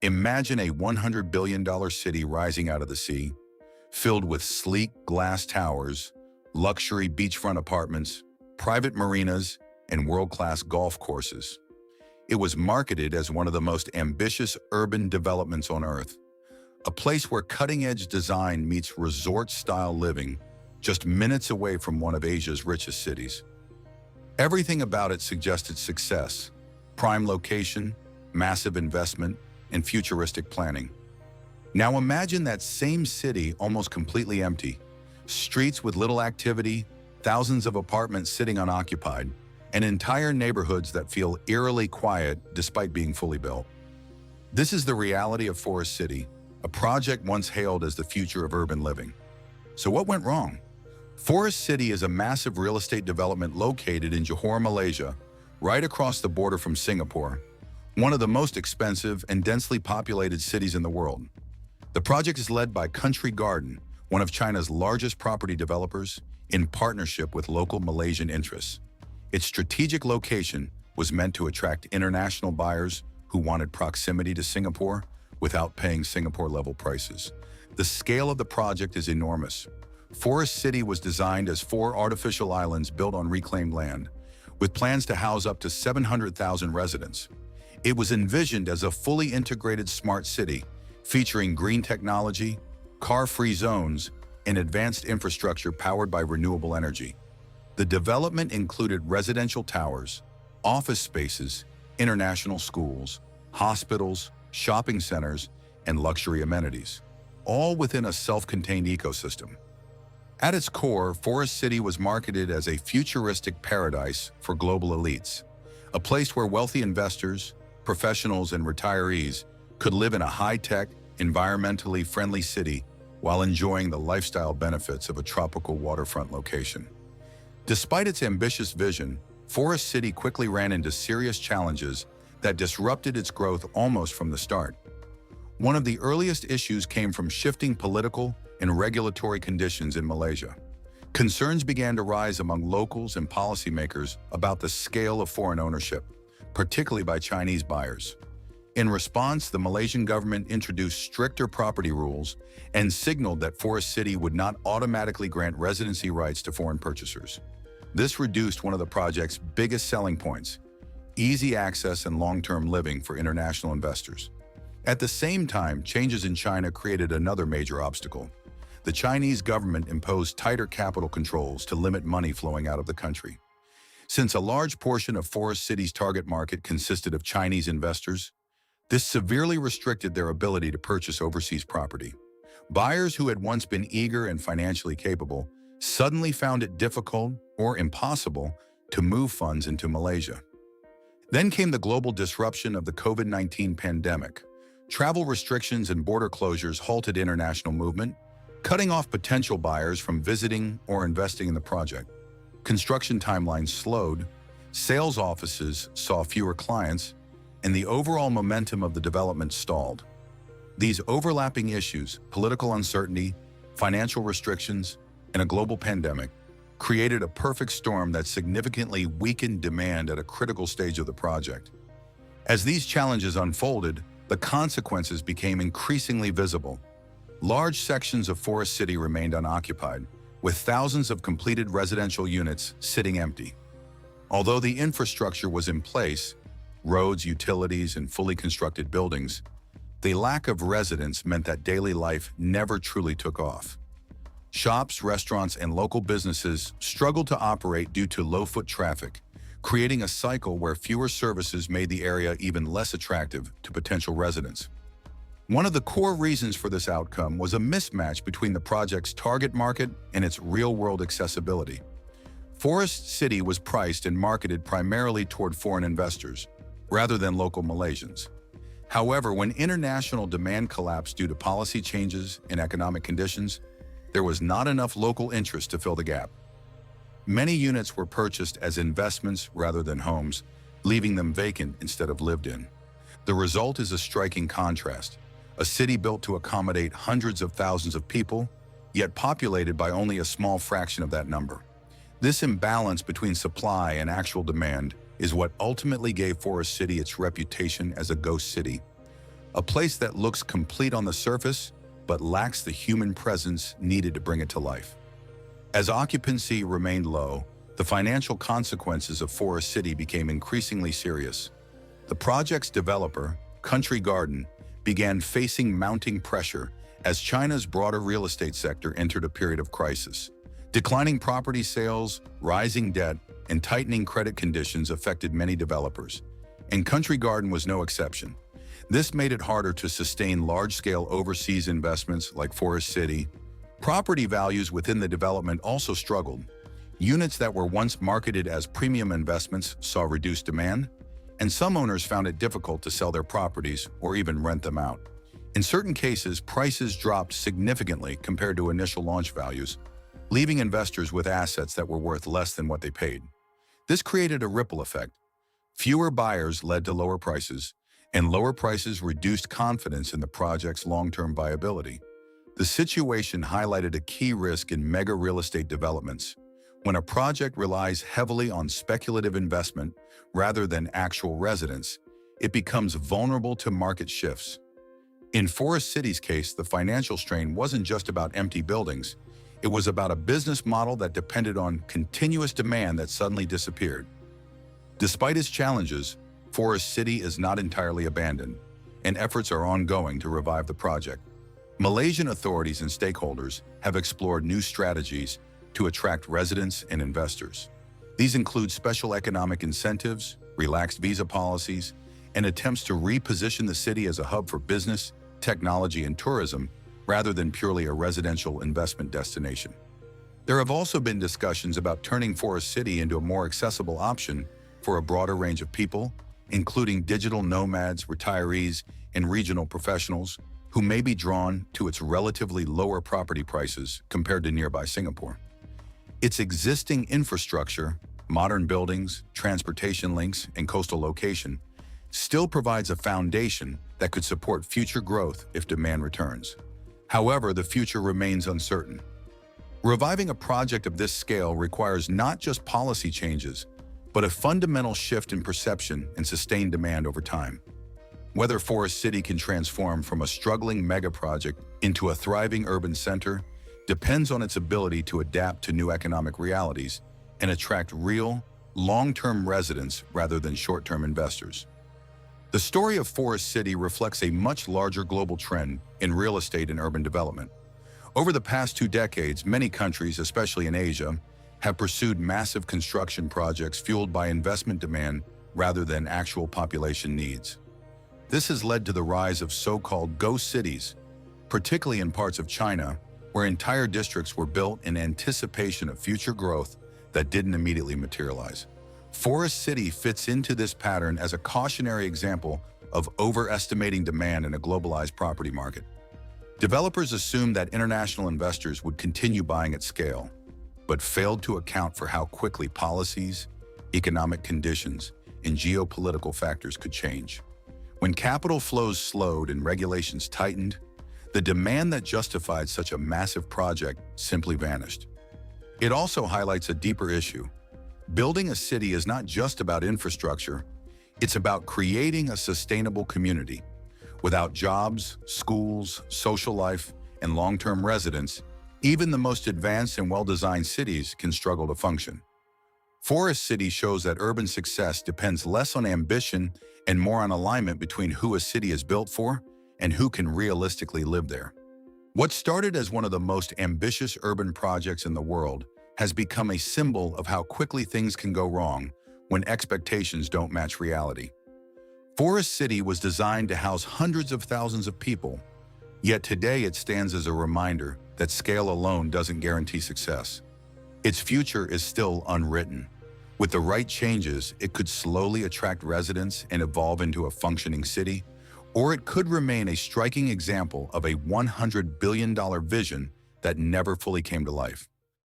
Imagine a $100 billion city rising out of the sea, filled with sleek glass towers, luxury beachfront apartments, private marinas, and world-class golf courses. It was marketed as one of the most ambitious urban developments on Earth, a place where cutting-edge design meets resort-style living, just minutes away from one of Asia's richest cities. Everything about it suggested success: prime location, massive investment, and futuristic planning. Now imagine that same city almost completely empty, streets with little activity, thousands of apartments sitting unoccupied, and entire neighborhoods that feel eerily quiet despite being fully built. This is the reality of Forest City, a project once hailed as the future of urban living. So what went wrong? Forest City is a massive real estate development located in Johor, Malaysia, right across the border from Singapore, one of the most expensive and densely populated cities in the world. The project is led by Country Garden, one of China's largest property developers, in partnership with local Malaysian interests. Its strategic location was meant to attract international buyers who wanted proximity to Singapore without paying Singapore-level prices. The scale of the project is enormous. Forest City was designed as 4 artificial islands built on reclaimed land, with plans to house up to 700,000 residents. It was envisioned as a fully integrated smart city, featuring green technology, car-free zones, and advanced infrastructure powered by renewable energy. The development included residential towers, office spaces, international schools, hospitals, shopping centers, and luxury amenities, all within a self-contained ecosystem. At its core, Forest City was marketed as a futuristic paradise for global elites, a place where wealthy investors, professionals, and retirees could live in a high-tech, environmentally friendly city while enjoying the lifestyle benefits of a tropical waterfront location. Despite its ambitious vision, Forest City quickly ran into serious challenges that disrupted its growth almost from the start. One of the earliest issues came from shifting political and regulatory conditions in Malaysia. Concerns began to rise among locals and policymakers about the scale of foreign ownership, particularly by Chinese buyers. In response, the Malaysian government introduced stricter property rules and signaled that Forest City would not automatically grant residency rights to foreign purchasers. This reduced one of the project's biggest selling points: easy access and long-term living for international investors. At the same time, changes in China created another major obstacle. The Chinese government imposed tighter capital controls to limit money flowing out of the country. Since a large portion of Forest City's target market consisted of Chinese investors, this severely restricted their ability to purchase overseas property. Buyers who had once been eager and financially capable suddenly found it difficult or impossible to move funds into Malaysia. Then came the global disruption of the COVID-19 pandemic. Travel restrictions and border closures halted international movement, cutting off potential buyers from visiting or investing in the project. Construction timelines slowed, sales offices saw fewer clients, and the overall momentum of the development stalled. These overlapping issues, political uncertainty, financial restrictions, and a global pandemic, created a perfect storm that significantly weakened demand at a critical stage of the project. As these challenges unfolded, the consequences became increasingly visible. Large sections of Forest City remained unoccupied, with thousands of completed residential units sitting empty. Although the infrastructure was in place, roads, utilities, and fully constructed buildings, the lack of residents meant that daily life never truly took off. Shops, restaurants, and local businesses struggled to operate due to low foot traffic, creating a cycle where fewer services made the area even less attractive to potential residents. One of the core reasons for this outcome was a mismatch between the project's target market and its real-world accessibility. Forest City was priced and marketed primarily toward foreign investors, rather than local Malaysians. However, when international demand collapsed due to policy changes and economic conditions, there was not enough local interest to fill the gap. Many units were purchased as investments rather than homes, leaving them vacant instead of lived in. The result is a striking contrast: a city built to accommodate hundreds of thousands of people, yet populated by only a small fraction of that number. This imbalance between supply and actual demand is what ultimately gave Forest City its reputation as a ghost city. a place that looks complete on the surface but lacks the human presence needed to bring it to life. As occupancy remained low, the financial consequences of Forest City became increasingly serious. The project's developer, Country Garden, began facing mounting pressure as China's broader real estate sector entered a period of crisis. Declining property sales, rising debt, and tightening credit conditions affected many developers, and Country Garden was no exception. This made it harder to sustain large-scale overseas investments like Forest City. Property values within the development also struggled. Units that were once marketed as premium investments saw reduced demand, and some owners found it difficult to sell their properties or even rent them out. In certain cases, prices dropped significantly compared to initial launch values, leaving investors with assets that were worth less than what they paid. This created a ripple effect. Fewer buyers led to lower prices, and lower prices reduced confidence in the project's long-term viability. The situation highlighted a key risk in mega real estate developments. When a project relies heavily on speculative investment rather than actual residents, it becomes vulnerable to market shifts. In Forest City's case, the financial strain wasn't just about empty buildings. It was about a business model that depended on continuous demand that suddenly disappeared. Despite its challenges, Forest City is not entirely abandoned, and efforts are ongoing to revive the project. Malaysian authorities and stakeholders have explored new strategies to attract residents and investors. These include special economic incentives, relaxed visa policies, and attempts to reposition the city as a hub for business, technology, and tourism, rather than purely a residential investment destination. There have also been discussions about turning Forest City into a more accessible option for a broader range of people, including digital nomads, retirees, and regional professionals who may be drawn to its relatively lower property prices compared to nearby Singapore. Its existing infrastructure, modern buildings, transportation links, and coastal location still provides a foundation that could support future growth if demand returns. However, the future remains uncertain. Reviving a project of this scale requires not just policy changes, but a fundamental shift in perception and sustained demand over time. Whether Forest City can transform from a struggling mega project into a thriving urban center depends on its ability to adapt to new economic realities and attract real, long-term residents rather than short-term investors. The story of Forest City reflects a much larger global trend in real estate and urban development. Over the past 2 decades, many countries, especially in Asia, have pursued massive construction projects fueled by investment demand rather than actual population needs. This has led to the rise of so-called ghost cities, particularly in parts of China, where entire districts were built in anticipation of future growth that didn't immediately materialize. Forest City fits into this pattern as a cautionary example of overestimating demand in a globalized property market. Developers assumed that international investors would continue buying at scale, but failed to account for how quickly policies, economic conditions, and geopolitical factors could change. When capital flows slowed and regulations tightened, the demand that justified such a massive project simply vanished. It also highlights a deeper issue. Building a city is not just about infrastructure, it's about creating a sustainable community. Without jobs, schools, social life, and long-term residents, even the most advanced and well-designed cities can struggle to function. Forest City shows that urban success depends less on ambition and more on alignment between who a city is built for and who can realistically live there. What started as one of the most ambitious urban projects in the world has become a symbol of how quickly things can go wrong when expectations don't match reality. Forest City was designed to house hundreds of thousands of people, yet today it stands as a reminder that scale alone doesn't guarantee success. Its future is still unwritten. With the right changes, it could slowly attract residents and evolve into a functioning city, or it could remain a striking example of a $100 billion vision that never fully came to life.